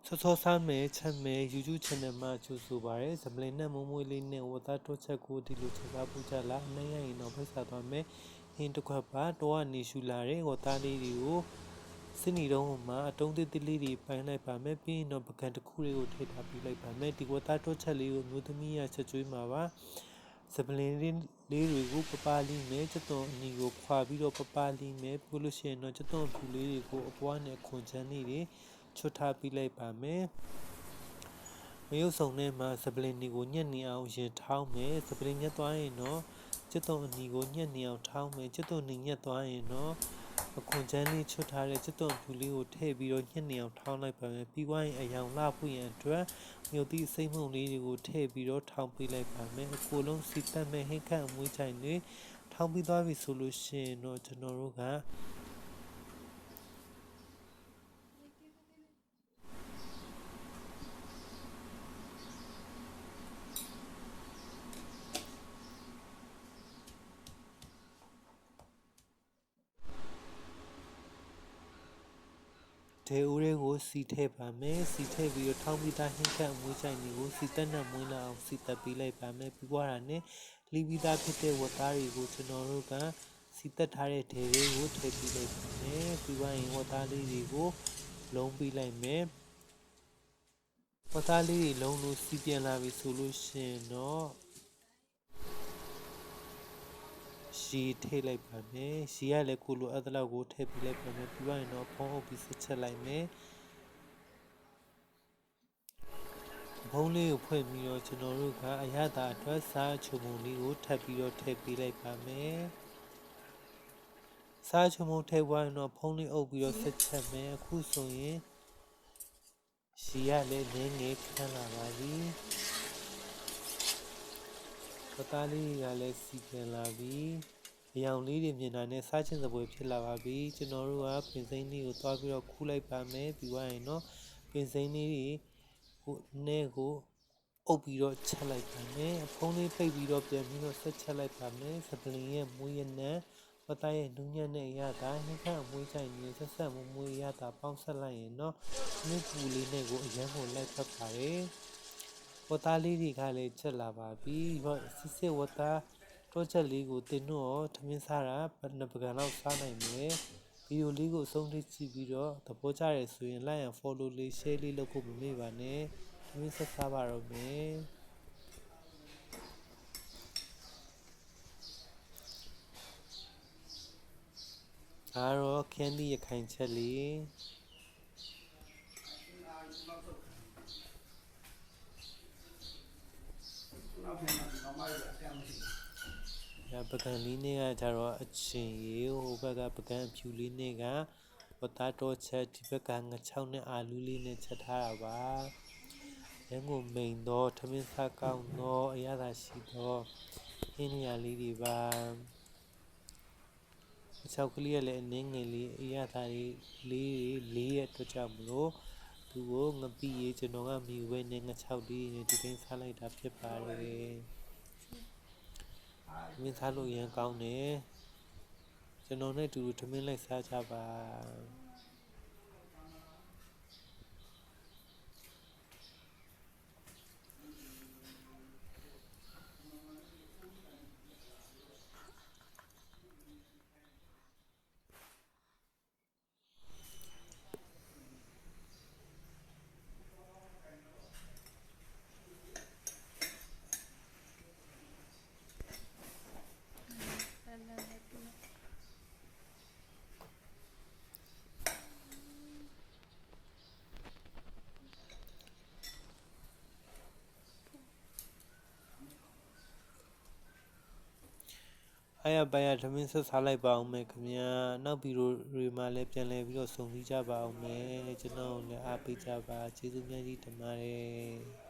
စောစောစားမယ်ချက်မယ် YouTube channel မှာကြိုဆိုပါရယ်စပလင်နဲ့မုံမွေးလေးနဲ့ဝတ်သားတော့ချက်ကိုဒီလိုချက်စားပူကြလားအနိုင်ရရင်တော့ဖိတ်စားသွားမယ်ဟင်းတစ်ခွက်ပါတော့ကနေရှူလာတဲ့ဝတ်သားလေးတွေကိုစနီတုံးမှာအတုံးသေးသေးလေးတွေပိုင်းလိုက်ပါမယ်ပြီးရင်တော့ပကံတစ်ခုလေးကိုထည့်ထားပြီးလိုက်ပါမယ်ဒီဝတ်သားတော့ချက်လေးကိုမျိုးသမီးရချက်ကျွေးမှာပါစပလင်လေးတွေကိုပပလေးနဲ့ချက်သွန်အနီကိုခွာပြီးတော့ပပလေးနဲ့ပြီးလို့ရှိရင်တော့ချက်သွန်ဖြူလေးတွေကိုအပွားနဲ့ခွန်ချမ်းလေးတွေချွတ်ထားပြီးလိုက်ပါမယ်မရုပ်ဆောင်ထဲမှာစပလင်တွေကိုညှက်နေအောင်ရင်ထောင်းမယ်စပလင်ညှက်သွားရင်တော့ချက်သွန်အနီကိုညှက်နေအောင်ထောင်းမယ်ချက်သွန်နေညှက်သွားရင်တော့အခွန်ချမ်းလေးချွတ်ထားတဲ့ချက်သွန်ဖြူလေးကိုထည့်ပြီးတော့ညှက်နေအောင်ထောင်းလိုက်ပါမယ်ပြီးသွားရင်အယောင်လှဖို့ရန်အတွက်မြို့သည့်အစိမ့်မှုန်လေးတွေကိုထည့်ပြီးတော့ထောင်းပေးလိုက်ပါမယ်အကိုလုံးစီတက်မဲ့ဟိတ်ခန့်အမွှေးချိုင်တွေထောင်းပြီးသွားပြီဆိုလို့ရှိရင်တော့ကျွန်တော်တို့ကဒေဦးတွေကိုစီထည့်ပါမယ်စီထည့်ပြီးတော့ထောင်းပြီးသားဟင်းခန့်အမွှေးချိုင်တွေကိုစီတက်နဲ့မွေးလာအောင်စီတက်ပေးလိုက်ပါမယ်ပြီးွားတာနဲ့လီပြီးသားဖြစ်တဲ့ဝတ်သားတွေကိုကျွန်တော်တို့ကစီတက်ထားတဲ့ဒေတွေကိုထည့်ပေးလိုက်ပါမယ်ပြီးွားရင်ဝတ်သားလေးတွေကိုလုံးပေးလိုက်မယ်ဝတ်သားလေးတွေလုံးလို့စီပြန်လာပြီဆိုလို့ရှိရင်တော့ရှည်ထည့်လိုက်ပါမယ်ရှည်ရလည်းကိုလိုအပ်တဲ့လောက်ကိုထည့်ပေးလိုက်ပါမယ်ပြီးရင်တော့ဖုံးအုပ်ပြီးဆက်ချက်လိုက်မယ်ဖုံးလေးကိုဖွင့်ပြီးတော့ကျွန်တော်တို့ကအရသာအတွက်စားချုံပုံလေးကိုထပ်ပြီးတော့ထည့်ပေးလိုက်ပါမယ်စားချုံပုံထည့်သွားရင်တော့ဖုံးလေးအုပ်ပြီးတော့ဆက်ချက်မယ်အခုဆိုရင်ရှည်ရလည်းနည်းငယ်ခန်းလာပါပြီပသားလေးကလည်းစီပြန်လာပြီအယောင်လေးတွေမြင်တာနဲ့စားချင်စပွဲဖြစ်လာပါပြီကျွန်တော်တို့ကပင်စိမ်းလေးကိုသွားပြီးတော့ခူးလိုက်ပါမယ်ပြီးသွားရင်တော့ပင်စိမ်းလေးတွေကိုနဲ့ကိုအုပ်ပြီးတော့ချက်လိုက်ပါမယ်ဖုံးလေးပိတ်ပြီးတော့ပြန်ပြီးတော့ဆက်ချက်လိုက်ပါမယ်စပလင်ရဲ့မွေးရနံပသားရဲ့နူးညံ့တဲ့အရာသာနှိမ့်ခန့်အမွှေးချိုင်နဲ့ဆက်ဆက်မွေးရတာပေါင်းဆက်လိုက်ရင်တော့နှိမ့်ပူလေးနဲ့ကိုအရန်ကိုလိုက်ဖက်ပါတယ်ဝတ်သားလေးတွေကလည်းချက်လာပါပြီစစ်စစ်ဝတ်သားတော့ချက်လေးကိုတင်တော့ထမင်းစားတာဘယ်နှပကံလောက်စားနိုင်မလဲဗီဒီယိုလေးကိုအဆုံးထိကြည့်ပြီးတော့သဘောကျတယ်ဆိုရင် like and follow လေး share လေးလုပ်ဖို့မမေ့ပါနဲ့ထမင်းဆက်စားပါတော့မယ်ဒါတော့ခင်းသည့်ရခိုင်ချက်လေးပကံလေးနဲ့ကကြတော့အချင်းရေဟိုဘက်ကပကံအဖြူလေးနဲ့ကဝတ်သားတော့ချက်ဒီဘက်ကငချောင်းနဲ့အာလူးလေးနဲ့ချက်ထားတာပါရန်ကုန်မိန်တော့ထမင်းစားကောင်းတော့အရသာရှိတော့ဟင်းနေရာလေးတွေပါအချောက်ကလေးကလည်းအနှင်းငယ်လေးအရသာလေးရဲ့အတွက်ကြောင့်မလို့သူကိုငပိရေးကျွန်တော်ကမိဝဲနဲ့ငချောက်လေးနဲ့ဒီတိုင်းစားလိုက်တာဖြစ်ပါတယ်ထမင်းစားလို့ရန်ကောင်းတယ်ကျွန်တော်နဲ့အတူတူထမင်းလိုက်စားကြပါအားရပါရထမင်းဆက်စားလိုက်ပါအောင်မယ်ခင်ဗျာနောက်ဗီဒီယိုတွေမှာလည်းပြန်လည်ပြီးတော့ဆုံစည်းကြပါအောင်မယ်ကျွန်တော်လည်းအားပေးကြပါကျေးဇူးများကြီးတင်ပါတယ်